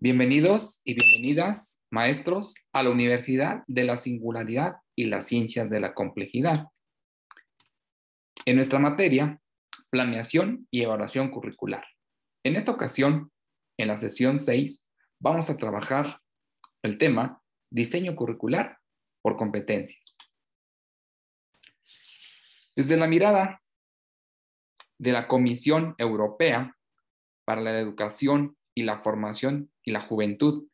Bienvenidos y bienvenidas, maestros, a la Universidad de la Singularidad y las Ciencias de la Complejidad. En nuestra materia, planeación y evaluación curricular. En esta ocasión, en la sesión 6, vamos a trabajar el tema diseño curricular por competencias. Desde la mirada de la Comisión Europea para la Educación y la Formación y la Juventud,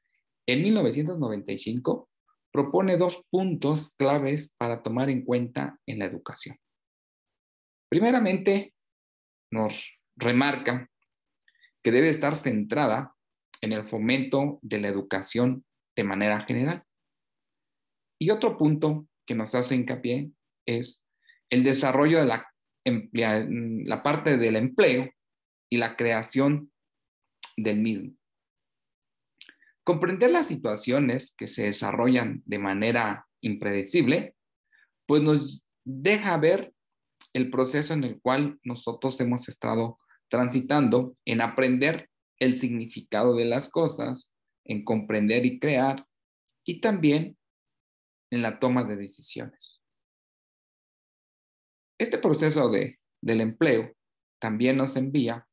en 1995, propone 2 puntos claves para tomar en cuenta en la educación. Primeramente, nos remarca que debe estar centrada en el fomento de la educación de manera general. Y otro punto que nos hace hincapié es el desarrollo de la parte del empleo y la creación del mismo. Comprender las situaciones que se desarrollan de manera impredecible, pues nos deja ver el proceso en el cual nosotros hemos estado transitando en aprender el significado de las cosas, en comprender y crear, y también en la toma de decisiones. Este proceso del empleo también nos envía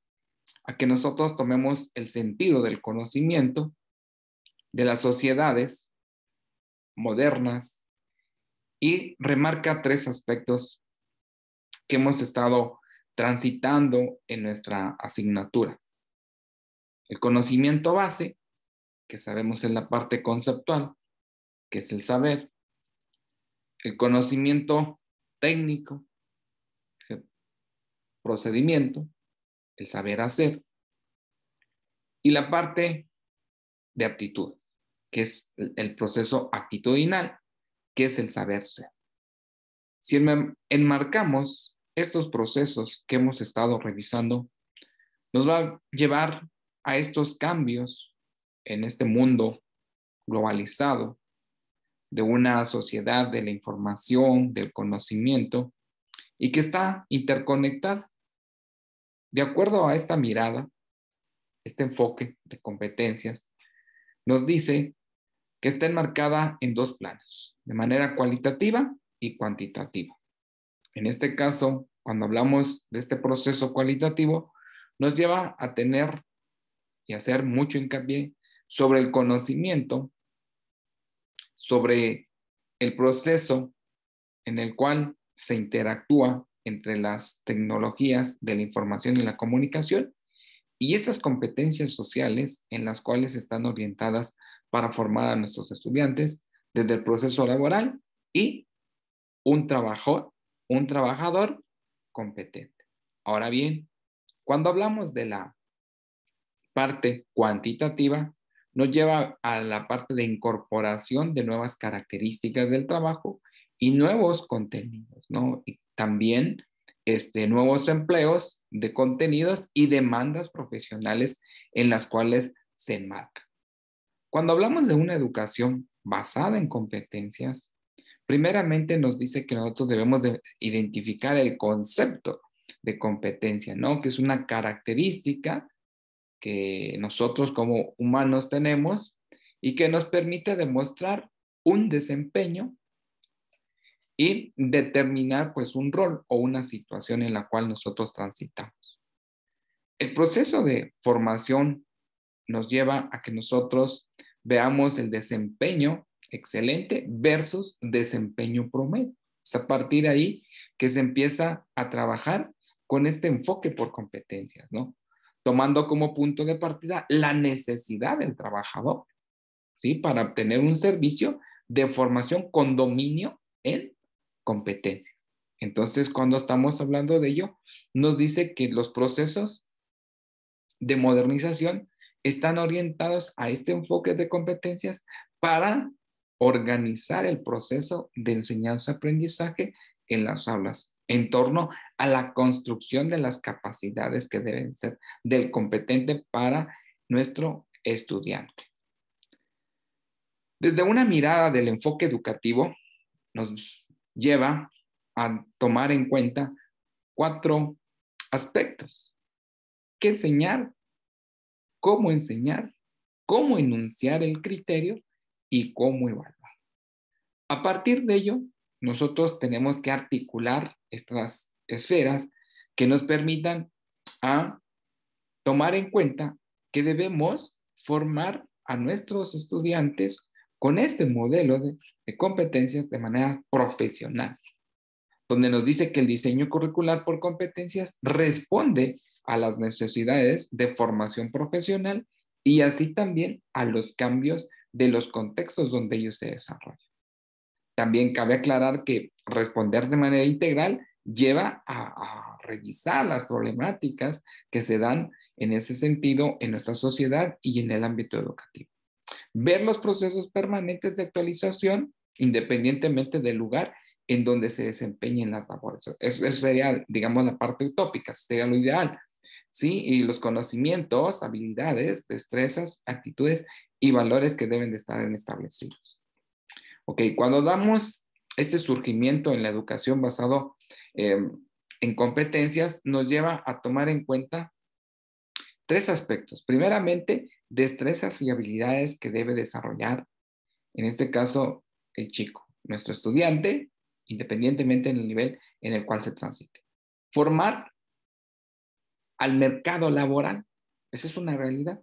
a que nosotros tomemos el sentido del conocimiento de las sociedades modernas y remarca 3 aspectos que hemos estado transitando en nuestra asignatura. El conocimiento base, que sabemos es la parte conceptual, que es el saber. El conocimiento técnico, que es el procedimiento, el saber hacer. Y la parte de aptitudes, que es el proceso actitudinal, que es el saber ser. Si enmarcamos estos procesos que hemos estado revisando, nos va a llevar a estos cambios en este mundo globalizado, de una sociedad de la información, del conocimiento, y que está interconectada. De acuerdo a esta mirada, este enfoque de competencias, nos dice que está enmarcada en 2 planos, de manera cualitativa y cuantitativa. En este caso, cuando hablamos de este proceso cualitativo, nos lleva a tener y hacer mucho hincapié sobre el conocimiento, sobre el proceso en el cual se interactúa entre las tecnologías de la información y la comunicación y estas competencias sociales en las cuales están orientadas para formar a nuestros estudiantes desde el proceso laboral y un trabajador competente. Ahora bien, cuando hablamos de la parte cuantitativa, nos lleva a la parte de incorporación de nuevas características del trabajo y nuevos contenidos, ¿no? Y también nuevos empleos de contenidos y demandas profesionales en las cuales se enmarca. Cuando hablamos de una educación basada en competencias, primeramente nos dice que nosotros debemos de identificar el concepto de competencia, ¿no? Que es una característica que nosotros como humanos tenemos y que nos permite demostrar un desempeño y determinar pues un rol o una situación en la cual nosotros transitamos. El proceso de formación nos lleva a que nosotros veamos el desempeño excelente versus desempeño promedio. Es a partir de ahí que se empieza a trabajar con este enfoque por competencias, ¿no? Tomando como punto de partida la necesidad del trabajador, ¿sí? Para obtener un servicio de formación con dominio en competencias. Entonces, cuando estamos hablando de ello, nos dice que los procesos de modernización están orientados a este enfoque de competencias para organizar el proceso de enseñanza-aprendizaje en las aulas en torno a la construcción de las capacidades que deben ser del competente para nuestro estudiante. Desde una mirada del enfoque educativo, nos lleva a tomar en cuenta 4 aspectos. ¿Qué enseñar? ¿Cómo enseñar? cómo enunciar el criterio y cómo evaluar. A partir de ello, nosotros tenemos que articular estas esferas que nos permitan a tomar en cuenta que debemos formar a nuestros estudiantes con este modelo de competencias de manera profesional, donde nos dice que el diseño curricular por competencias responde a las necesidades de formación profesional y así también a los cambios de los contextos donde ellos se desarrollan. También cabe aclarar que responder de manera integral lleva a revisar las problemáticas que se dan en ese sentido en nuestra sociedad y en el ámbito educativo. Ver los procesos permanentes de actualización independientemente del lugar en donde se desempeñen las labores. Eso sería, digamos, la parte utópica, sería lo ideal, ¿sí? Y los conocimientos, habilidades, destrezas, actitudes y valores que deben de estar establecidos. Ok, cuando damos este surgimiento en la educación basado en competencias, nos lleva a tomar en cuenta tres aspectos. Primeramente, destrezas y habilidades que debe desarrollar, en este caso, el chico, nuestro estudiante, independientemente del nivel en el cual se transite. Formar al mercado laboral, esa es una realidad,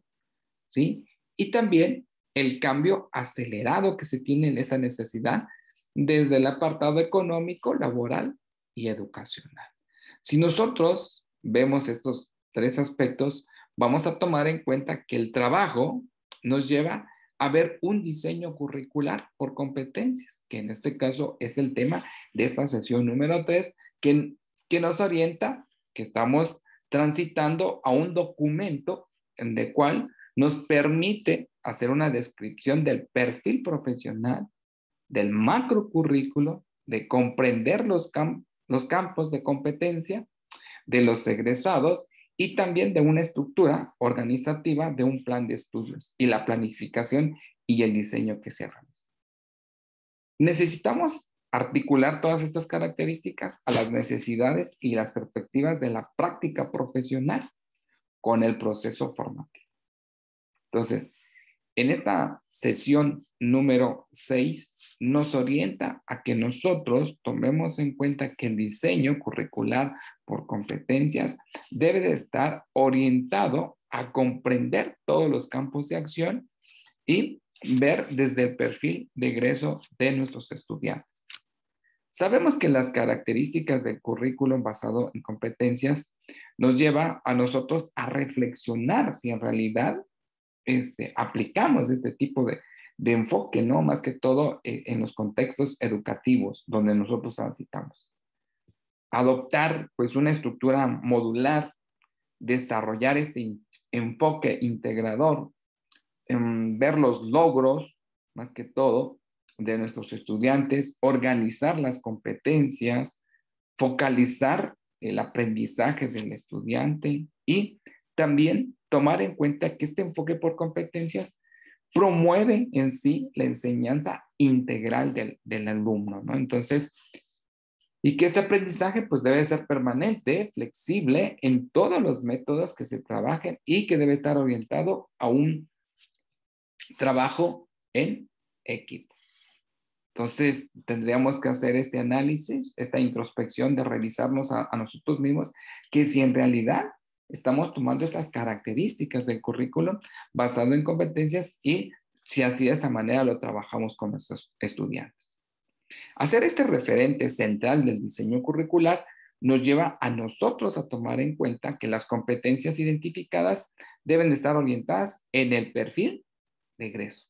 ¿sí? Y también el cambio acelerado que se tiene en esa necesidad desde el apartado económico, laboral y educacional. Si nosotros vemos estos tres aspectos, vamos a tomar en cuenta que el trabajo nos lleva a ver un diseño curricular por competencias, que en este caso es el tema de esta sesión número 3, que nos orienta que estamos transitando a un documento en el cual nos permite hacer una descripción del perfil profesional, del macrocurrículo, de comprender los campos de competencia de los egresados y también de una estructura organizativa de un plan de estudios y la planificación y el diseño que se realiza. Necesitamos articular todas estas características a las necesidades y las perspectivas de la práctica profesional con el proceso formativo. Entonces, en esta sesión número 6 nos orienta a que nosotros tomemos en cuenta que el diseño curricular por competencias debe de estar orientado a comprender todos los campos de acción y ver desde el perfil de egreso de nuestros estudiantes. Sabemos que las características del currículum basado en competencias nos lleva a nosotros a reflexionar si en realidad aplicamos este tipo de enfoque, ¿no? Más que todo en los contextos educativos donde nosotros transitamos. Adoptar, pues, una estructura modular, desarrollar este enfoque integrador, ver los logros, más que todo, de nuestros estudiantes, organizar las competencias, focalizar el aprendizaje del estudiante y también tomar en cuenta que este enfoque por competencias promueve en sí la enseñanza integral del alumno, ¿no? Entonces, y que este aprendizaje pues debe ser permanente, flexible en todos los métodos que se trabajen y que debe estar orientado a un trabajo en equipo. Entonces, tendríamos que hacer este análisis, esta introspección de revisarnos a nosotros mismos, que si en realidad estamos tomando estas características del currículum basado en competencias y si así de esa manera lo trabajamos con nuestros estudiantes. Hacer este referente central del diseño curricular nos lleva a nosotros a tomar en cuenta que las competencias identificadas deben estar orientadas en el perfil de egreso.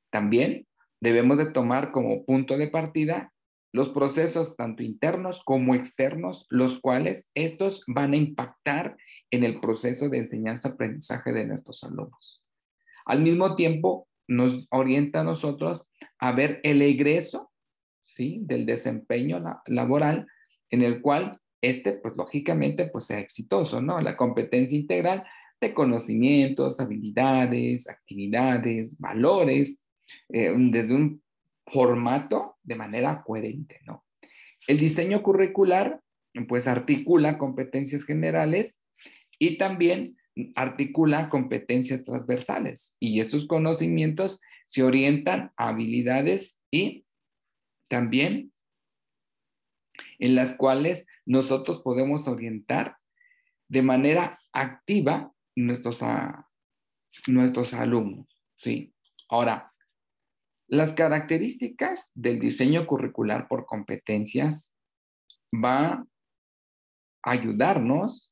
También debemos de tomar como punto de partida los procesos tanto internos como externos, los cuales estos van a impactar en el proceso de enseñanza-aprendizaje de nuestros alumnos. Al mismo tiempo, nos orienta a nosotros a ver el egreso, ¿sí?, del desempeño laboral, en el cual pues lógicamente, pues sea exitoso, ¿no? La competencia integral de conocimientos, habilidades, actividades, valores, desde un formato de manera coherente, ¿no? El diseño curricular, pues articula competencias generales y también articula competencias transversales y estos conocimientos se orientan a habilidades y también en las cuales nosotros podemos orientar de manera activa nuestros alumnos, ¿sí? Ahora, las características del diseño curricular por competencias va a ayudarnos,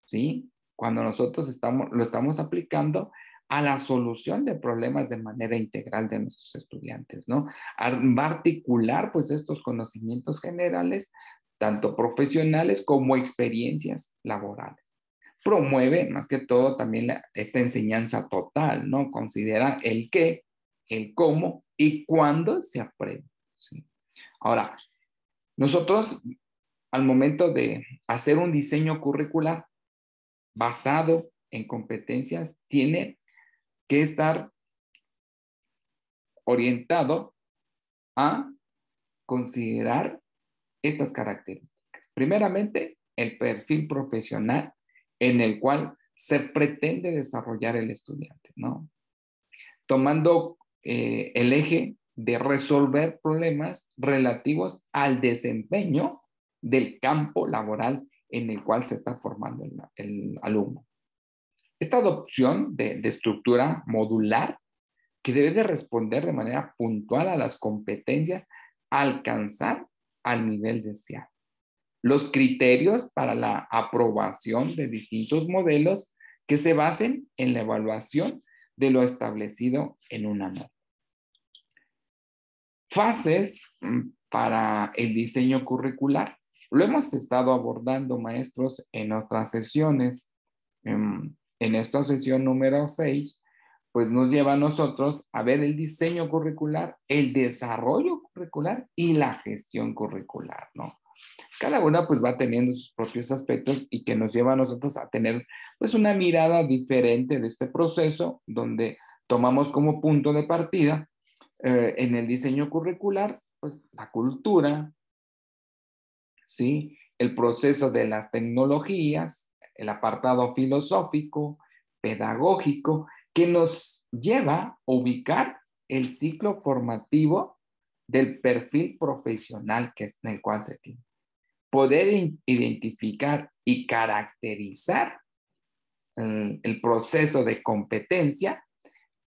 ¿sí? Cuando nosotros lo estamos aplicando a la solución de problemas de manera integral de nuestros estudiantes, ¿no? Va a articular, pues, estos conocimientos generales, tanto profesionales como experiencias laborales. Promueve, más que todo, también esta enseñanza total, ¿no? Considera el qué, el cómo y cuándo se aprende, ¿sí? Ahora, nosotros, al momento de hacer un diseño curricular basado en competencias, tiene que estar orientado a considerar estas características. Primeramente, el perfil profesional en el cual se pretende desarrollar el estudiante, ¿no? Tomando el eje de resolver problemas relativos al desempeño del campo laboral en el cual se está formando el alumno. Esta adopción de estructura modular que debe de responder de manera puntual a las competencias a alcanzar al nivel deseado. Los criterios para la aprobación de distintos modelos que se basen en la evaluación de lo establecido en una norma. Fases para el diseño curricular. Lo hemos estado abordando, maestros, en otras sesiones. En esta sesión número 6, pues nos lleva a nosotros a ver el diseño curricular, el desarrollo curricular y la gestión curricular, ¿no? Cada una pues va teniendo sus propios aspectos y que nos lleva a nosotros a tener pues una mirada diferente de este proceso donde tomamos como punto de partida en el diseño curricular pues la cultura, ¿sí? El proceso de las tecnologías, el apartado filosófico, pedagógico, que nos lleva a ubicar el ciclo formativo del perfil profesional que es en el cual se tiene. Poder identificar y caracterizar el proceso de competencia,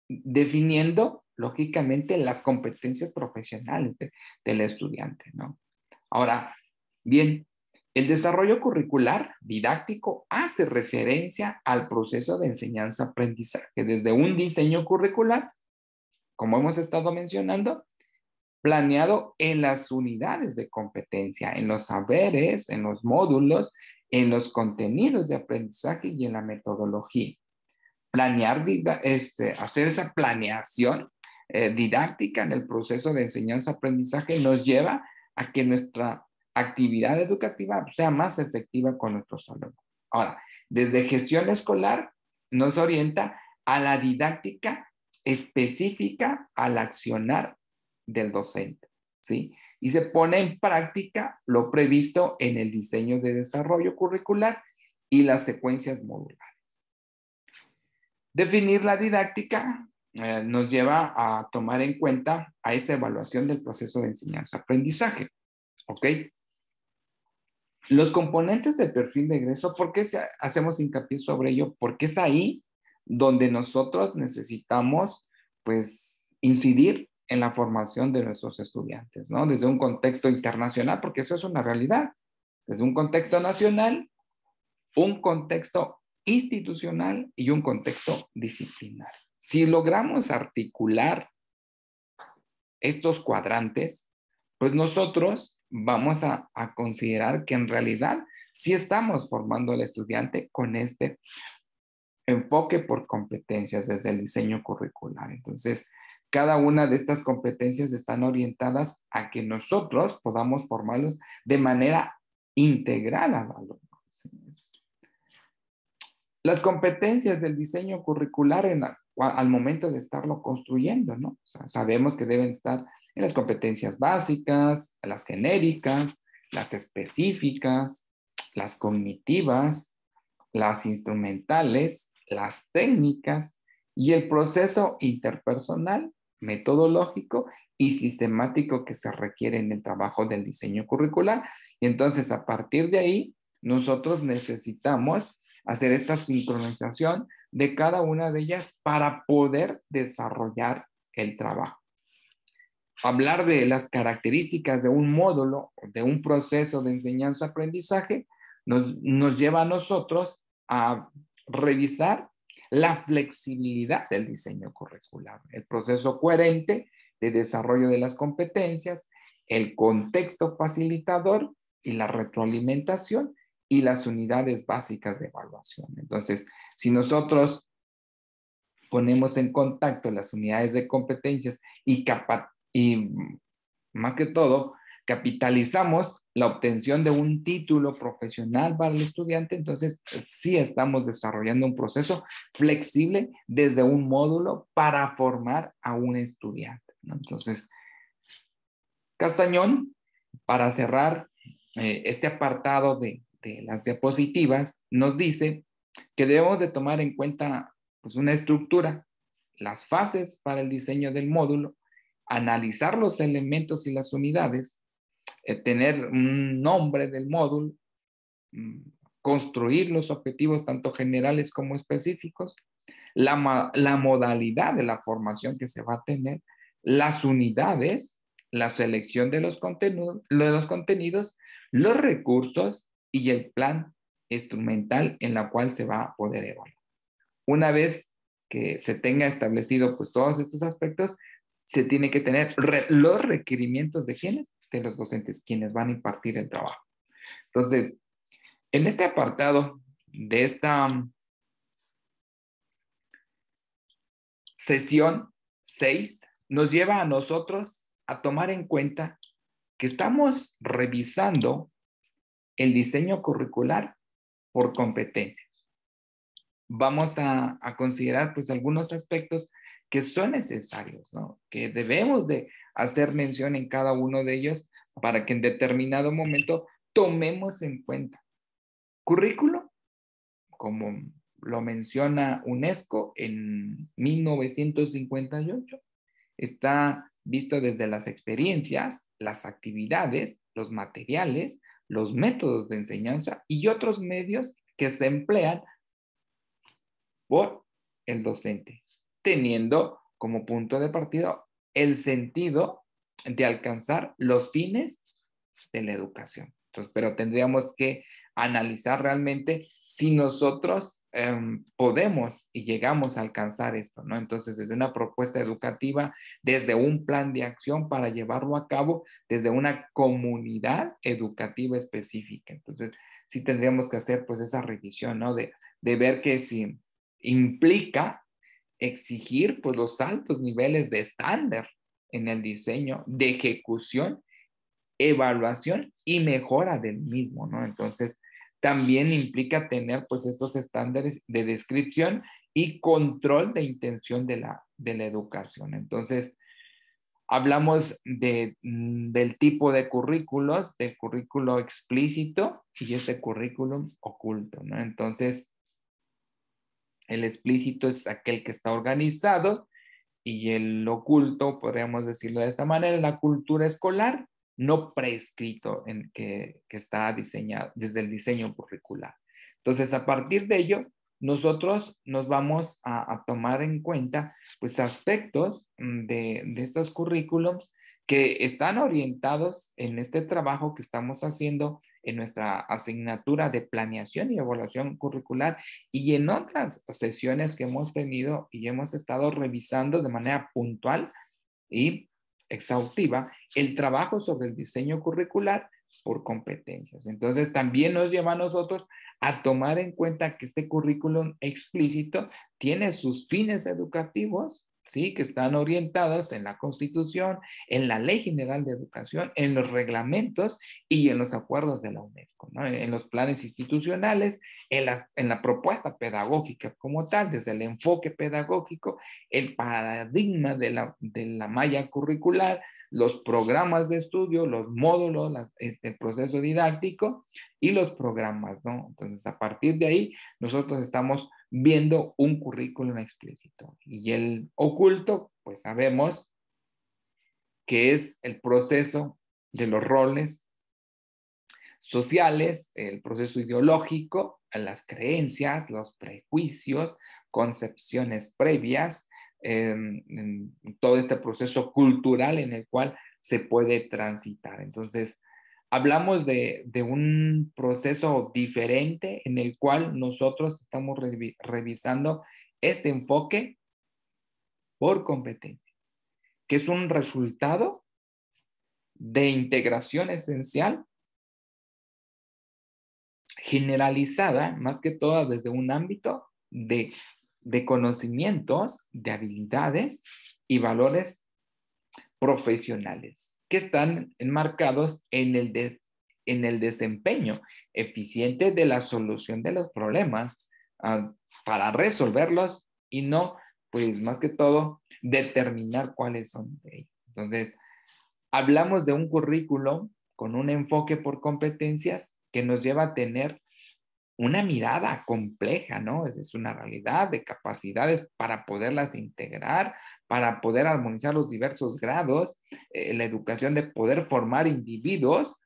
definiendo, lógicamente, las competencias profesionales del estudiante, ¿no? Ahora, bien, el desarrollo curricular didáctico hace referencia al proceso de enseñanza-aprendizaje desde un diseño curricular, como hemos estado mencionando, planeado en las unidades de competencia, en los saberes, en los módulos, en los contenidos de aprendizaje y en la metodología. Hacer esa planeación didáctica en el proceso de enseñanza-aprendizaje nos lleva a que nuestra actividad educativa sea más efectiva con nuestros alumnos. Ahora, desde gestión escolar nos orienta a la didáctica específica al accionar del docente, ¿sí? Y se pone en práctica lo previsto en el diseño de desarrollo curricular y las secuencias modulares. Definir la didáctica nos lleva a tomar en cuenta a esa evaluación del proceso de enseñanza-aprendizaje, ¿ok? Los componentes del perfil de egreso, ¿por qué hacemos hincapié sobre ello? Porque es ahí donde nosotros necesitamos, pues, incidir en la formación de nuestros estudiantes, ¿no? Desde un contexto internacional, porque eso es una realidad. Desde un contexto nacional, un contexto institucional y un contexto disciplinar. Si logramos articular estos cuadrantes, pues nosotros vamos a considerar que en realidad sí estamos formando al estudiante con este enfoque por competencias desde el diseño curricular. Entonces, cada una de estas competencias están orientadas a que nosotros podamos formarlos de manera integral al alumno. Las competencias del diseño curricular al momento de estarlo construyendo, ¿no? O sea, sabemos que deben estar en las competencias básicas, las genéricas, las específicas, las cognitivas, las instrumentales, las técnicas y el proceso interpersonal, metodológico y sistemático que se requiere en el trabajo del diseño curricular. Y entonces, a partir de ahí, nosotros necesitamos hacer esta sincronización de cada una de ellas para poder desarrollar el trabajo. Hablar de las características de un módulo, de un proceso de enseñanza-aprendizaje, nos lleva a nosotros a revisar la flexibilidad del diseño curricular, el proceso coherente de desarrollo de las competencias, el contexto facilitador y la retroalimentación y las unidades básicas de evaluación. Entonces, si nosotros ponemos en contacto las unidades de competencias y más que todo, capitalizamos la obtención de un título profesional para el estudiante, entonces sí estamos desarrollando un proceso flexible desde un módulo para formar a un estudiante, ¿no? Entonces, Castañón, para cerrar este apartado de las diapositivas, nos dice que debemos de tomar en cuenta pues, una estructura, las fases para el diseño del módulo, analizar los elementos y las unidades, tener un nombre del módulo, construir los objetivos tanto generales como específicos, la modalidad de la formación que se va a tener, las unidades, la selección de los contenidos, los recursos y el plan instrumental en la cual se va a poder evaluar. Una vez que se tenga establecido pues todos estos aspectos, se tiene que tener los requerimientos de quienes, de los docentes, quienes van a impartir el trabajo. Entonces, en este apartado de esta sesión 6 nos lleva a nosotros a tomar en cuenta que estamos revisando el diseño curricular por competencias. Vamos a considerar pues algunos aspectos que son necesarios, ¿no? Que debemos de hacer mención en cada uno de ellos para que en determinado momento tomemos en cuenta. Currículo, como lo menciona UNESCO en 1958, está visto desde las experiencias, las actividades, los materiales, los métodos de enseñanza y otros medios que se emplean por el docente, teniendo como punto de partida el sentido de alcanzar los fines de la educación. Entonces, pero tendríamos que analizar realmente si nosotros podemos y llegamos a alcanzar esto, ¿no? Entonces, desde una propuesta educativa, desde un plan de acción para llevarlo a cabo, desde una comunidad educativa específica. Entonces, sí tendríamos que hacer pues esa revisión, ¿no? De ver que si implica exigir pues los altos niveles de estándar en el diseño, de ejecución, evaluación y mejora del mismo, ¿no? Entonces, también implica tener pues estos estándares de descripción y control de intención de la educación. Entonces, hablamos del tipo de currículos, del currículo explícito y este currículum oculto, ¿no? Entonces, el explícito es aquel que está organizado y el oculto, podríamos decirlo de esta manera, la cultura escolar no prescrito que está diseñado desde el diseño curricular. Entonces, a partir de ello, nosotros nos vamos a tomar en cuenta pues aspectos de estos currículums que están orientados en este trabajo que estamos haciendo en nuestra asignatura de planeación y evaluación curricular y en otras sesiones que hemos tenido y hemos estado revisando de manera puntual y exhaustiva el trabajo sobre el diseño curricular por competencias. Entonces, también nos lleva a nosotros a tomar en cuenta que este currículum explícito tiene sus fines educativos ¿sí? Que están orientadas en la Constitución, en la Ley General de Educación, en los reglamentos y en los acuerdos de la UNESCO, ¿no? En los planes institucionales, en la propuesta pedagógica como tal, desde el enfoque pedagógico, el paradigma de la malla curricular, los programas de estudio, los módulos, el proceso didáctico y los programas, ¿no? Entonces, a partir de ahí, nosotros estamos viendo un currículum explícito. Y el oculto, pues sabemos que es el proceso de los roles sociales, el proceso ideológico, las creencias, los prejuicios, concepciones previas, todo este proceso cultural en el cual se puede transitar. Entonces, hablamos de un proceso diferente en el cual nosotros estamos revisando este enfoque por competencia, que es un resultado de integración esencial generalizada, más que todo desde un ámbito de conocimientos, de habilidades y valores profesionales que están enmarcados en el desempeño eficiente de la solución de los problemas para resolverlos y no, pues más que todo, determinar cuáles son de ellos. Entonces, hablamos de un currículo con un enfoque por competencias que nos lleva a tener una mirada compleja, ¿no? Es una realidad de capacidades para poderlas integrar, para poder armonizar los diversos grados, la educación de poder formar individuos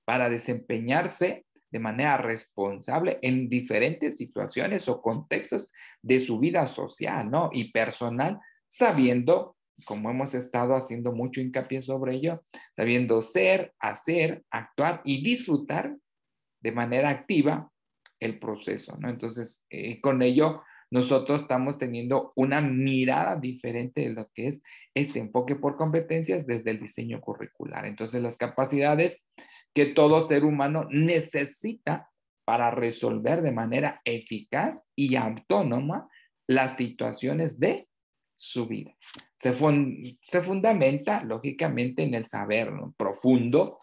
para desempeñarse de manera responsable en diferentes situaciones o contextos de su vida social, ¿no? Y personal, sabiendo, como hemos estado haciendo mucho hincapié sobre ello, sabiendo ser, hacer, actuar y disfrutar de manera activa el proceso, ¿no? Entonces, con ello, nosotros estamos teniendo una mirada diferente de lo que es este enfoque por competencias desde el diseño curricular. Entonces, las capacidades que todo ser humano necesita para resolver de manera eficaz y autónoma las situaciones de su vida. Se fundamenta, lógicamente, en el saber, ¿no? Profundo,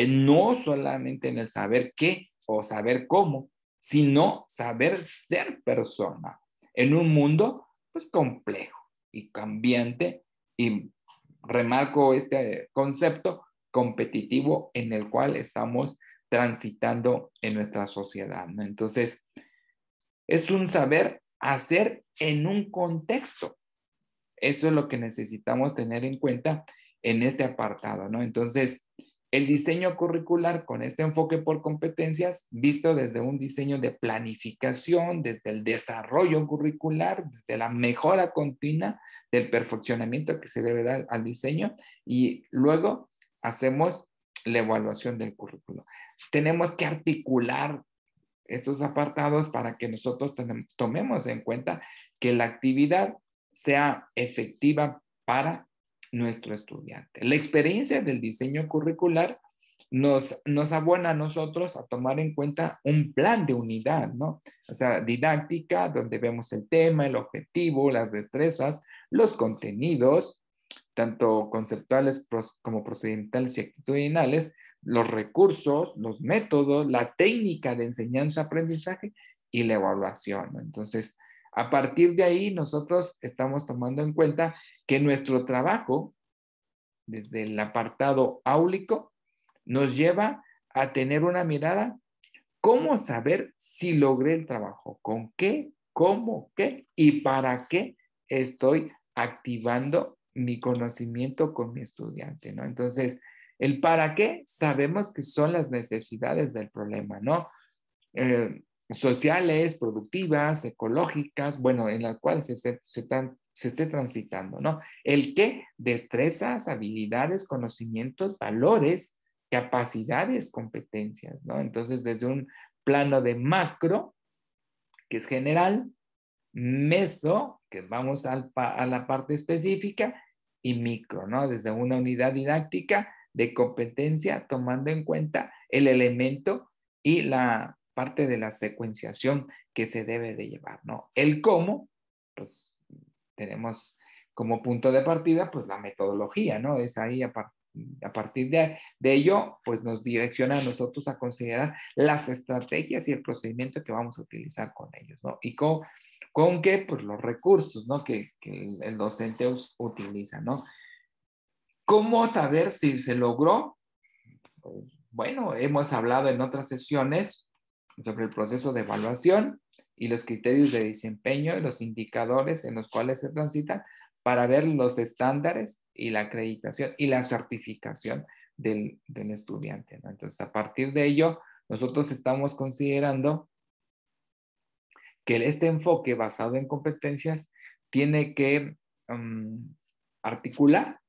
no solamente en el saber qué o saber cómo, sino saber ser persona en un mundo pues complejo y cambiante, y remarco este concepto competitivo en el cual estamos transitando en nuestra sociedad, ¿no? Entonces, es un saber hacer en un contexto. Eso es lo que necesitamos tener en cuenta en este apartado, ¿no? Entonces, el diseño curricular con este enfoque por competencias, visto desde un diseño de planificación, desde el desarrollo curricular, desde la mejora continua del perfeccionamiento que se debe dar al diseño, y luego hacemos la evaluación del currículo. Tenemos que articular estos apartados para que nosotros tomemos en cuenta que la actividad sea efectiva para nuestro estudiante. La experiencia del diseño curricular nos abona a nosotros a tomar en cuenta un plan de unidad, ¿no? O sea, didáctica, donde vemos el tema, el objetivo, las destrezas, los contenidos, tanto conceptuales como procedimentales y actitudinales, los recursos, los métodos, la técnica de enseñanza-aprendizaje y la evaluación, ¿no? Entonces, a partir de ahí, nosotros estamos tomando en cuenta que nuestro trabajo, desde el apartado áulico, nos lleva a tener una mirada, cómo saber si logré el trabajo, con qué, cómo, qué y para qué estoy activando mi conocimiento con mi estudiante, ¿no? Entonces, el para qué sabemos que son las necesidades del problema, ¿no? Sociales, productivas, ecológicas, bueno, en las cuales se esté transitando, ¿no? El qué, destrezas, habilidades, conocimientos, valores, capacidades, competencias, ¿no? Entonces, desde un plano de macro, que es general, meso, que vamos a la parte específica, y micro, ¿no? Desde una unidad didáctica de competencia, tomando en cuenta el elemento y la parte de la secuenciación que se debe de llevar, ¿no? El cómo, pues tenemos como punto de partida, pues la metodología, ¿no? Es ahí a partir de ello, pues nos direcciona a nosotros a considerar las estrategias y el procedimiento que vamos a utilizar con ellos, ¿no? Y con qué, pues los recursos, ¿no? Que el docente utiliza, ¿no? ¿Cómo saber si se logró? Pues, bueno, hemos hablado en otras sesiones sobre el proceso de evaluación y los criterios de desempeño y los indicadores en los cuales se transitan para ver los estándares y la acreditación y la certificación del estudiante, ¿no? Entonces, a partir de ello, nosotros estamos considerando que este enfoque basado en competencias tiene que articular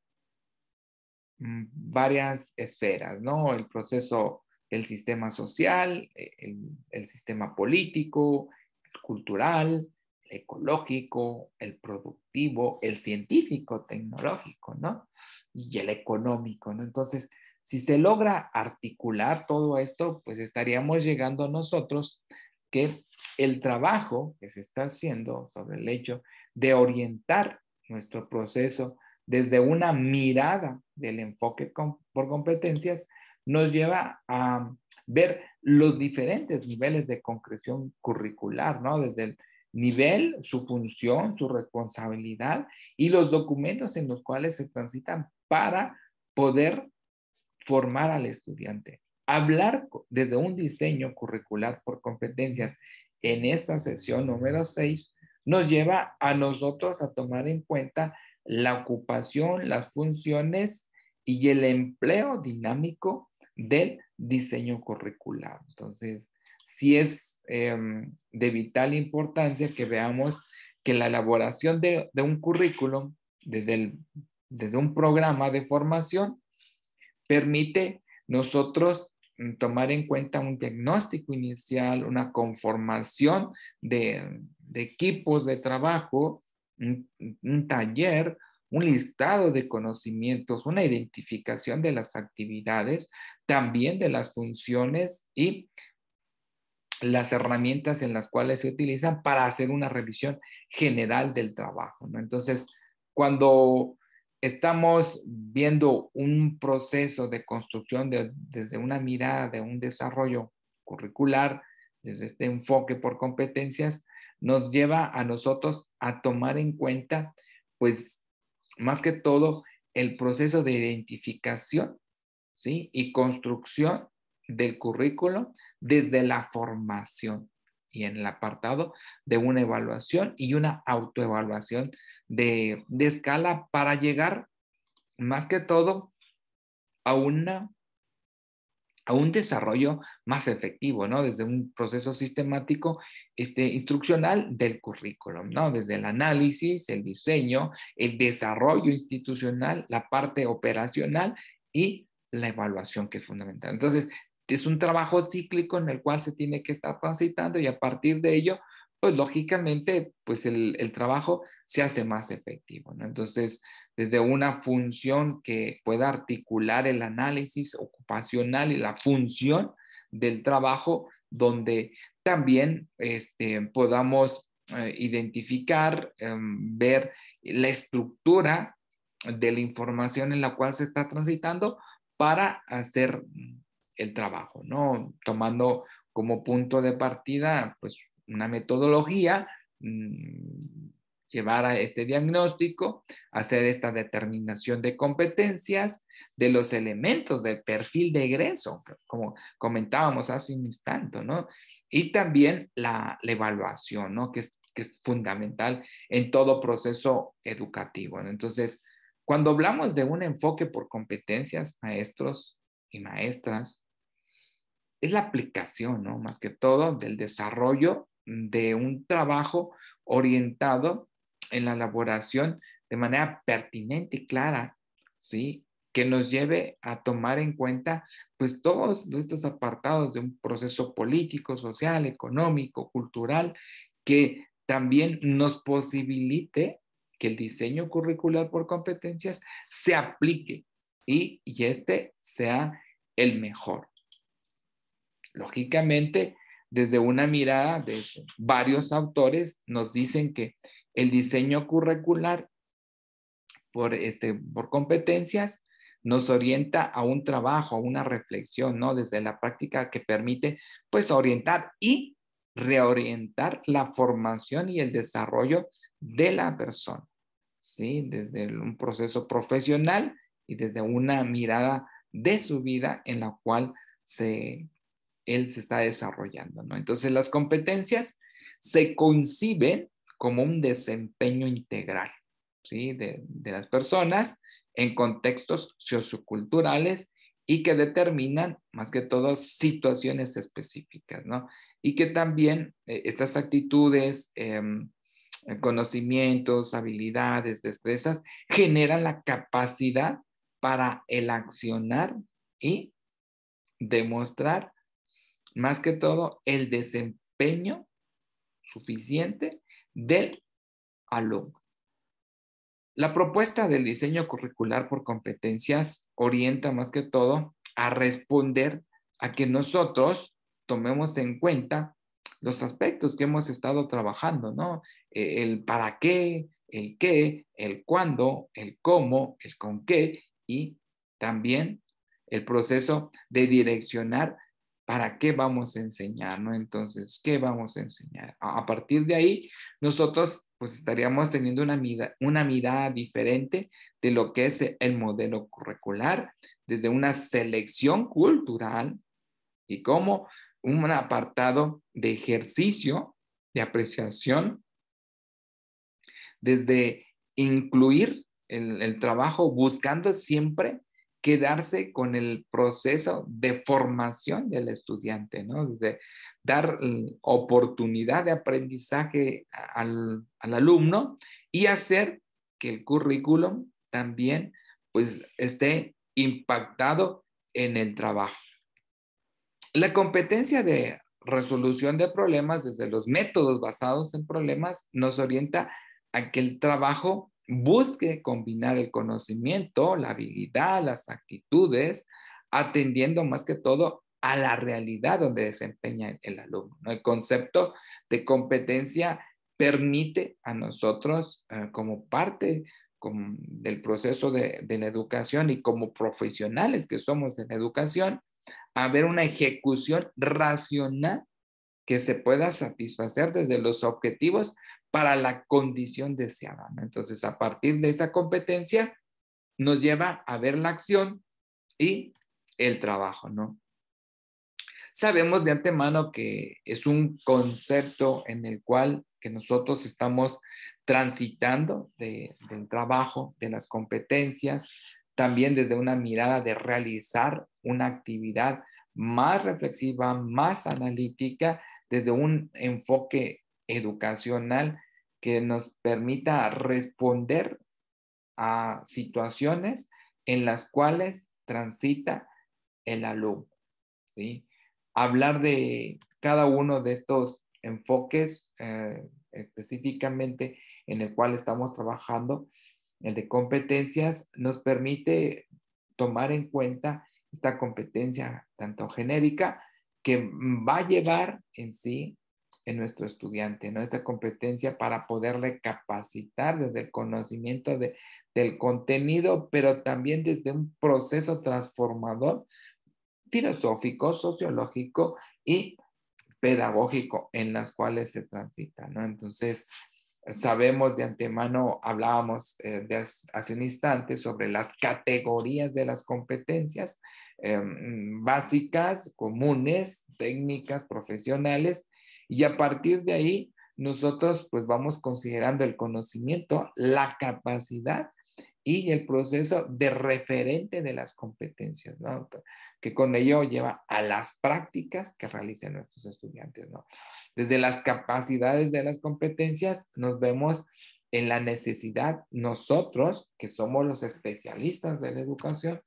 varias esferas, ¿no? El proceso del sistema social, el sistema político, el cultural, el ecológico, el productivo, el científico, tecnológico, ¿no? Y el económico, ¿no? Entonces, si se logra articular todo esto, pues estaríamos llegando a nosotros que el trabajo que se está haciendo sobre el hecho de orientar nuestro proceso desde una mirada del enfoque por competencias, nos lleva a ver los diferentes niveles de concreción curricular, ¿no? Desde el nivel, su función, su responsabilidad y los documentos en los cuales se transitan para poder formar al estudiante. Hablar desde un diseño curricular por competencias en esta sesión número 6 nos lleva a nosotros a tomar en cuenta la ocupación, las funciones y el empleo dinámico del diseño curricular. Entonces, sí es de vital importancia que veamos que la elaboración de un currículum desde un programa de formación permite nosotros tomar en cuenta un diagnóstico inicial, una conformación de equipos de trabajo, un taller, un listado de conocimientos, una identificación de las actividades, también de las funciones y las herramientas en las cuales se utilizan para hacer una revisión general del trabajo, ¿no? Entonces, cuando estamos viendo un proceso de construcción desde una mirada de un desarrollo curricular, desde este enfoque por competencias, nos lleva a nosotros a tomar en cuenta, pues, más que todo, el proceso de identificación, ¿sí? Y construcción del currículo desde la formación y en el apartado de una evaluación y una autoevaluación de escala para llegar más que todo a, a un desarrollo más efectivo, ¿no? Desde un proceso sistemático, instruccional del currículum, ¿no? Desde el análisis, el diseño, el desarrollo institucional, la parte operacional y la evaluación, que es fundamental. Entonces, es un trabajo cíclico en el cual se tiene que estar transitando y a partir de ello, pues lógicamente, pues el trabajo se hace más efectivo, ¿no? Entonces, desde una función que pueda articular el análisis ocupacional y la función del trabajo, donde también podamos identificar, ver la estructura de la información en la cual se está transitando para hacer el trabajo, ¿no? Tomando como punto de partida, pues, una metodología, llevar a este diagnóstico, hacer esta determinación de competencias, de los elementos del perfil de egreso, como comentábamos hace un instante, ¿no? Y también la evaluación, ¿no? Que es fundamental en todo proceso educativo, ¿no? Entonces, cuando hablamos de un enfoque por competencias, maestros y maestras, es la aplicación, ¿no? Más que todo del desarrollo de un trabajo orientado en la elaboración de manera pertinente y clara, ¿sí? Que nos lleve a tomar en cuenta, pues, todos estos apartados de un proceso político, social, económico, cultural, que también nos posibilite que el diseño curricular por competencias se aplique y este sea el mejor. Lógicamente, desde una mirada de varios autores, nos dicen que el diseño curricular por competencias, nos orienta a un trabajo, a una reflexión, ¿no? Desde la práctica que permite, pues, orientar y reorientar la formación y el desarrollo de la persona, ¿sí? Desde un proceso profesional y desde una mirada de su vida en la cual él se está desarrollando, ¿no? Entonces, las competencias se conciben como un desempeño integral, ¿sí? De las personas en contextos socioculturales y que determinan, más que todo, situaciones específicas, ¿no? Y que también estas actitudes, conocimientos, habilidades, destrezas, generan la capacidad para el accionar y demostrar, más que todo, el desempeño suficiente del alumno. La propuesta del diseño curricular por competencias orienta más que todo a responder a que nosotros tomemos en cuenta los aspectos que hemos estado trabajando, ¿no? El para qué, el cuándo, el cómo, el con qué y también el proceso de direccionar para qué vamos a enseñar, ¿no? Entonces, ¿qué vamos a enseñar? A partir de ahí, nosotros pues estaríamos teniendo una mirada diferente de lo que es el modelo curricular, desde una selección cultural y como un apartado de ejercicio, de apreciación, desde incluir el trabajo buscando siempre quedarse con el proceso de formación del estudiante, ¿no? Desde dar oportunidad de aprendizaje al alumno y hacer que el currículum también pues esté impactado en el trabajo. La competencia de resolución de problemas desde los métodos basados en problemas nos orienta a que el trabajo busque combinar el conocimiento, la habilidad, las actitudes, atendiendo más que todo a la realidad donde desempeña el alumno, ¿no? El concepto de competencia permite a nosotros como parte del proceso de la educación y como profesionales que somos en la educación, haber una ejecución racional que se pueda satisfacer desde los objetivos para la condición deseada, ¿no? Entonces, a partir de esa competencia, nos lleva a ver la acción y el trabajo, ¿no? Sabemos de antemano que es un concepto en el cual que nosotros estamos transitando del trabajo, de las competencias, también desde una mirada de realizar una actividad más reflexiva, más analítica, desde un enfoque educacional que nos permita responder a situaciones en las cuales transita el alumno, ¿sí? Hablar de cada uno de estos enfoques específicamente en el cual estamos trabajando, el de competencias, nos permite tomar en cuenta esta competencia tanto genérica que va a llevar en sí en nuestro estudiante, ¿no? Esta competencia para poderle capacitar desde el conocimiento del contenido, pero también desde un proceso transformador filosófico, sociológico y pedagógico en las cuales se transita, ¿no? Entonces, sabemos de antemano, hablábamos hace un instante sobre las categorías de las competencias básicas, comunes, técnicas, profesionales, y a partir de ahí nosotros pues vamos considerando el conocimiento, la capacidad y el proceso de referente de las competencias, ¿no? Que con ello lleva a las prácticas que realicen nuestros estudiantes, ¿no? Desde las capacidades de las competencias nos vemos en la necesidad nosotros, que somos los especialistas de la educación,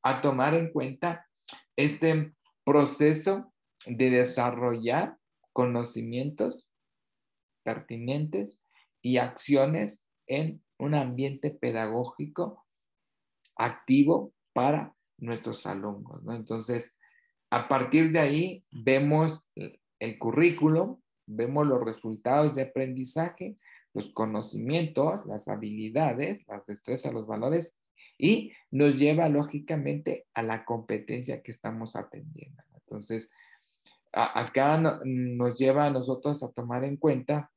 a tomar en cuenta este proceso de desarrollar conocimientos pertinentes y acciones en un ambiente pedagógico activo para nuestros alumnos, ¿no? Entonces, a partir de ahí vemos el currículum, vemos los resultados de aprendizaje, los conocimientos, las habilidades, las destrezas, los valores, y nos lleva lógicamente a la competencia que estamos atendiendo. Entonces, acá nos lleva a nosotros a tomar en cuenta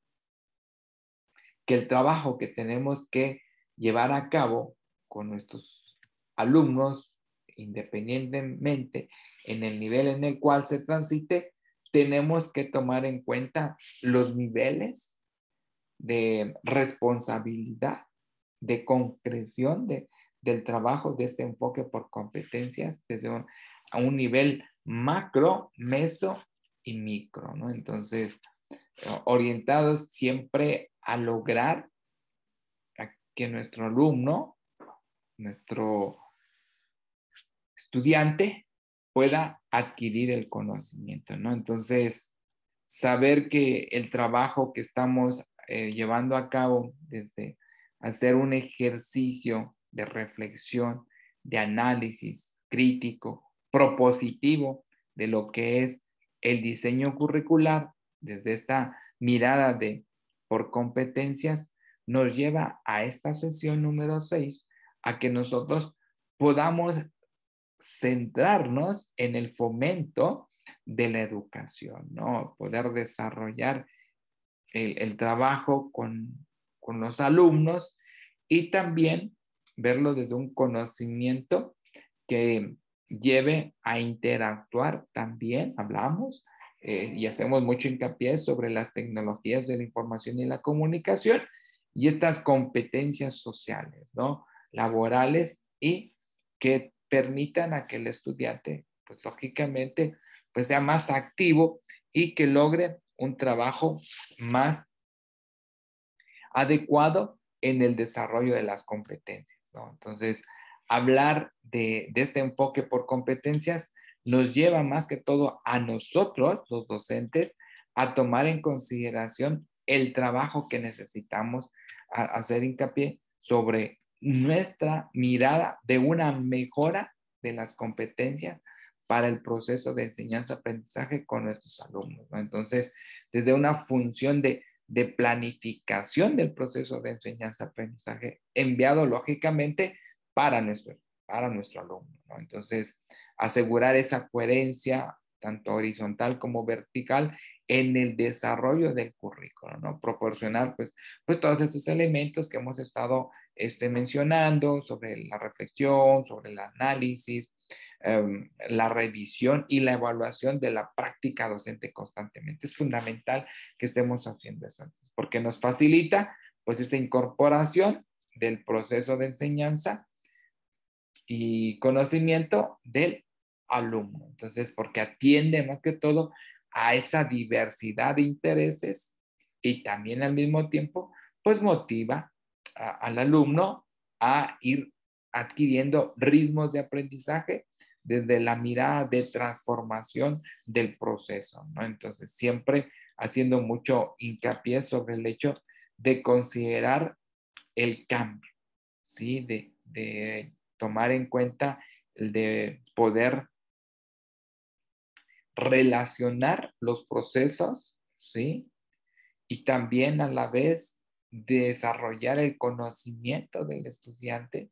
que el trabajo que tenemos que llevar a cabo con nuestros alumnos, independientemente en el nivel en el cual se transite, tenemos que tomar en cuenta los niveles de responsabilidad, de concreción del trabajo de este enfoque por competencias desde a un nivel macro, meso y micro, ¿no? Entonces, orientados siempre a lograr a que nuestro alumno, nuestro estudiante, pueda adquirir el conocimiento, ¿no? Entonces, saber que el trabajo que estamos llevando a cabo desde hacer un ejercicio de reflexión, de análisis crítico, propositivo de lo que es el diseño curricular, desde esta mirada de por competencias, nos lleva a esta sesión número 6, a que nosotros podamos centrarnos en el fomento de la educación, ¿no? Poder desarrollar el trabajo con los alumnos y también verlo desde un conocimiento que lleve a interactuar también, hablamos y hacemos mucho hincapié sobre las tecnologías de la información y la comunicación y estas competencias sociales, ¿no? Laborales y que permitan a que el estudiante, pues lógicamente, pues sea más activo y que logre un trabajo más adecuado en el desarrollo de las competencias, ¿no? Entonces, hablar de este enfoque por competencias nos lleva más que todo a nosotros, los docentes, a tomar en consideración el trabajo que necesitamos, a hacer hincapié sobre nuestra mirada de una mejora de las competencias para el proceso de enseñanza-aprendizaje con nuestros alumnos, ¿no? Entonces, desde una función de planificación del proceso de enseñanza-aprendizaje enviado lógicamente para nuestro alumno, ¿no? Entonces, asegurar esa coherencia tanto horizontal como vertical en el desarrollo del currículo, ¿no? Proporcionar pues todos estos elementos que hemos estado mencionando sobre la reflexión, sobre el análisis, la revisión y la evaluación de la práctica docente constantemente. Es fundamental que estemos haciendo eso, porque nos facilita pues esta incorporación del proceso de enseñanza y conocimiento del alumno. Entonces, porque atiende más que todo a esa diversidad de intereses y también al mismo tiempo, pues motiva al alumno a ir adquiriendo ritmos de aprendizaje desde la mirada de transformación del proceso, ¿no? Entonces, siempre haciendo mucho hincapié sobre el hecho de considerar el cambio, ¿sí? De tomar en cuenta el de poder relacionar los procesos, ¿sí? Y también a la vez desarrollar el conocimiento del estudiante,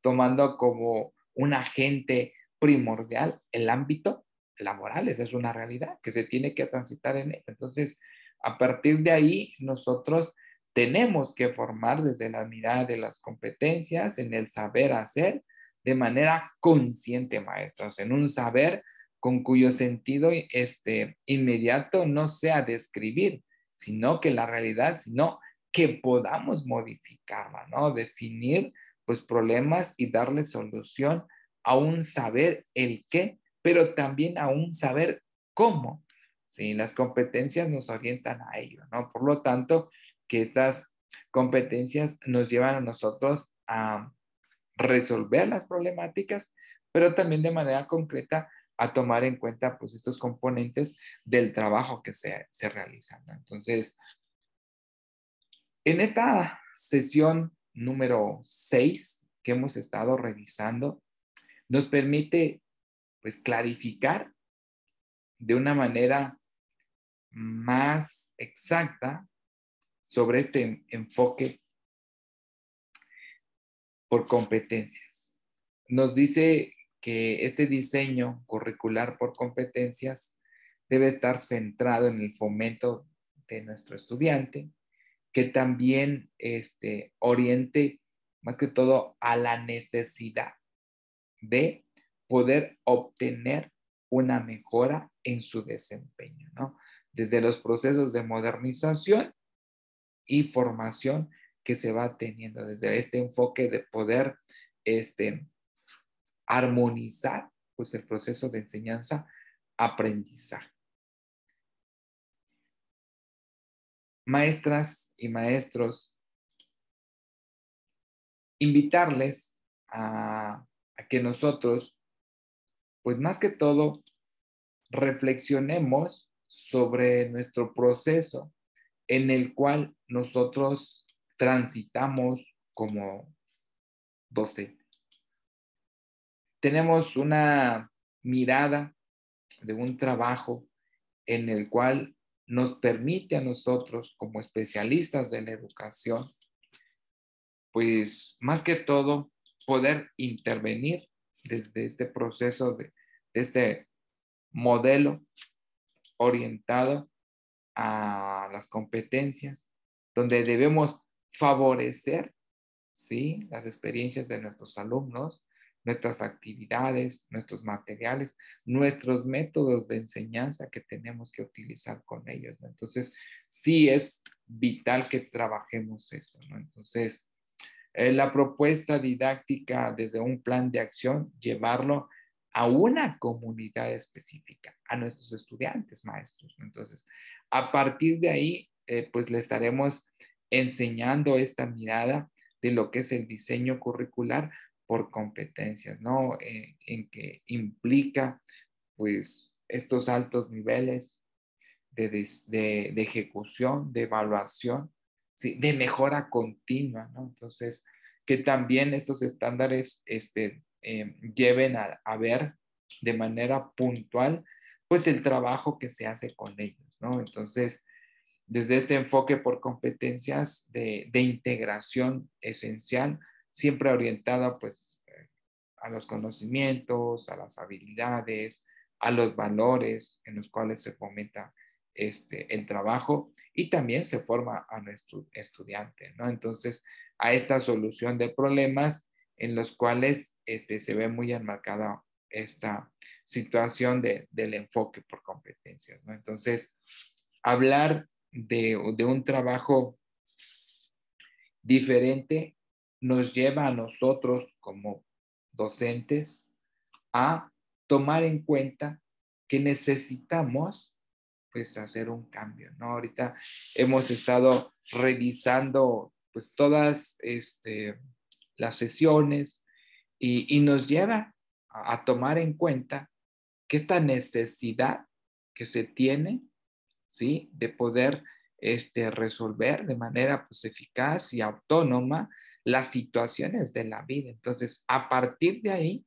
tomando como un agente primordial el ámbito laboral. Esa es una realidad que se tiene que transitar en él. Entonces, a partir de ahí, nosotros tenemos que formar desde la mirada de las competencias, en el saber hacer, de manera consciente, maestros, en un saber con cuyo sentido inmediato no sea describir, sino que la realidad, sino que podamos modificarla, ¿no? Definir pues problemas y darle solución a un saber el qué, pero también a un saber cómo. Sí, las competencias nos orientan a ello, ¿no? Por lo tanto, que estas competencias nos llevan a nosotros a resolver las problemáticas, pero también de manera concreta a tomar en cuenta pues estos componentes del trabajo que se realizan, ¿no? Entonces, en esta sesión número 6 que hemos estado revisando, nos permite pues clarificar de una manera más exacta sobre este enfoque por competencias. Nos dice que este diseño curricular por competencias debe estar centrado en el fomento de nuestro estudiante, que también oriente más que todo a la necesidad de poder obtener una mejora en su desempeño, ¿no? Desde los procesos de modernización y formación que se va teniendo, desde este enfoque de poder armonizar pues el proceso de enseñanza-aprendizaje. Maestras y maestros, invitarles a que nosotros, pues más que todo, reflexionemos sobre nuestro proceso en el cual nosotros transitamos como docentes. Tenemos una mirada de un trabajo en el cual nos permite a nosotros como especialistas de la educación, pues más que todo poder intervenir desde este proceso de este modelo orientado a las competencias, donde debemos favorecer, ¿sí?, las experiencias de nuestros alumnos, nuestras actividades, nuestros materiales, nuestros métodos de enseñanza que tenemos que utilizar con ellos, ¿no? Entonces, sí es vital que trabajemos esto, ¿no? Entonces, la propuesta didáctica desde un plan de acción, llevarlo a una comunidad específica, a nuestros estudiantes, maestros, ¿no? Entonces, a partir de ahí, pues le estaremos enseñando esta mirada de lo que es el diseño curricular por competencias, ¿no? En que implica, pues, estos altos niveles de ejecución, de evaluación, ¿sí?, de mejora continua, ¿no? Entonces, que también estos estándares lleven a ver de manera puntual, pues, el trabajo que se hace con ellos, ¿no? Entonces, desde este enfoque por competencias de integración esencial, siempre orientada, pues, a los conocimientos, a las habilidades, a los valores en los cuales se fomenta el trabajo y también se forma a nuestro estudiante, ¿no? Entonces, a esta solución de problemas en los cuales se ve muy enmarcada esta situación del enfoque por competencias, ¿no? Entonces, hablar de un trabajo diferente nos lleva a nosotros como docentes a tomar en cuenta que necesitamos pues hacer un cambio, ¿no? Ahorita hemos estado revisando pues todas las sesiones y nos lleva a tomar en cuenta que esta necesidad que se tiene, ¿sí?, de poder resolver de manera pues, eficaz y autónoma las situaciones de la vida. Entonces, a partir de ahí,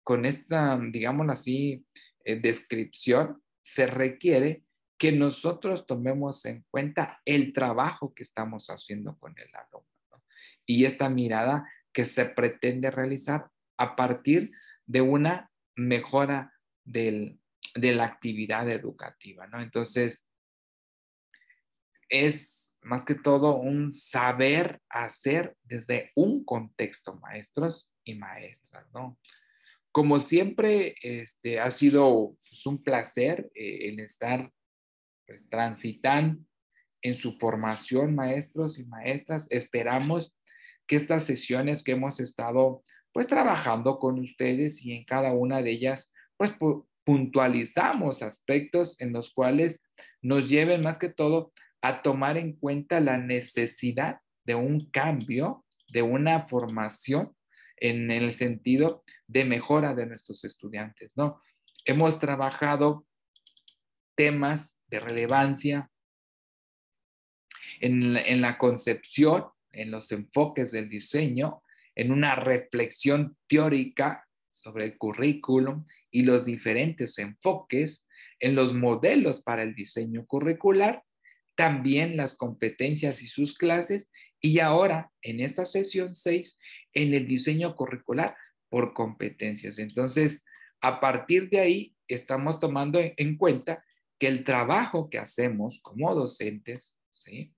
con esta, digámoslo así, descripción, se requiere que nosotros tomemos en cuenta el trabajo que estamos haciendo con el alumno, ¿no? Y esta mirada que se pretende realizar a partir de una mejora de la actividad educativa, ¿no? Entonces, es más que todo un saber hacer desde un contexto, maestros y maestras, ¿no? Como siempre, ha sido pues, un placer el estar pues, transitando en su formación, maestros y maestras. Esperamos que estas sesiones que hemos estado pues trabajando con ustedes y en cada una de ellas pues puntualizamos aspectos en los cuales nos lleven más que todo a tomar en cuenta la necesidad de un cambio, de una formación en el sentido de mejora de nuestros estudiantes, ¿no? Hemos trabajado temas de relevancia en la concepción, en los enfoques del diseño, en una reflexión teórica sobre el currículum y los diferentes enfoques, en los modelos para el diseño curricular, también las competencias y sus clases, y ahora en esta sesión 6 en el diseño curricular por competencias. Entonces, a partir de ahí, estamos tomando en cuenta que el trabajo que hacemos como docentes, ¿sí?,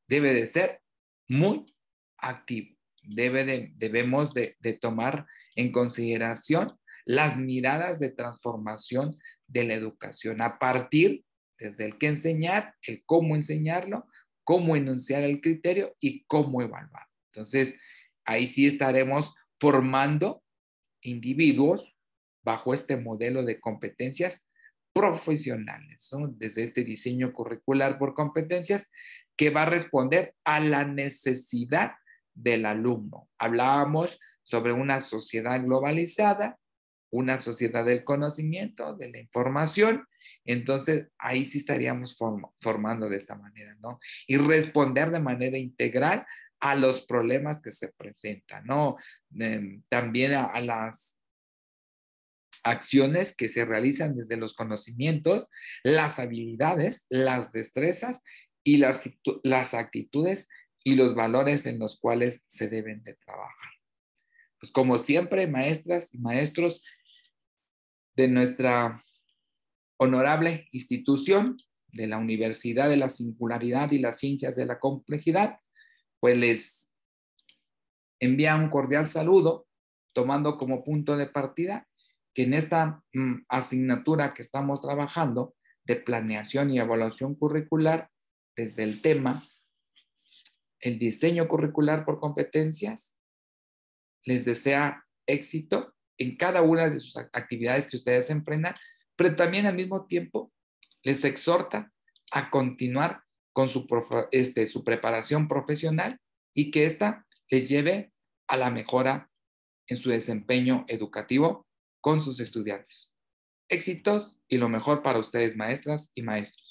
debe de ser muy activo. Debemos de tomar en consideración las miradas de transformación de la educación a partir desde el qué enseñar, el cómo enseñarlo, cómo enunciar el criterio y cómo evaluar. Entonces, ahí sí estaremos formando individuos bajo este modelo de competencias profesionales, ¿no? Desde este diseño curricular por competencias que va a responder a la necesidad del alumno. Hablábamos sobre una sociedad globalizada, una sociedad del conocimiento, de la información. Entonces, ahí sí estaríamos formando de esta manera, ¿no? Y responder de manera integral a los problemas que se presentan, ¿no? También a las acciones que se realizan desde los conocimientos, las habilidades, las destrezas y las actitudes y los valores en los cuales se deben de trabajar. Pues como siempre, maestras y maestros de nuestra honorable institución de la Universidad de la Singularidad y las Ciencias de la Complejidad, pues les envía un cordial saludo, tomando como punto de partida que en esta asignatura que estamos trabajando de planeación y evaluación curricular, desde el tema, el diseño curricular por competencias, les desea éxito en cada una de sus actividades que ustedes emprendan, pero también al mismo tiempo les exhorta a continuar con su preparación profesional y que ésta les lleve a la mejora en su desempeño educativo con sus estudiantes. Éxitos y lo mejor para ustedes, maestras y maestros.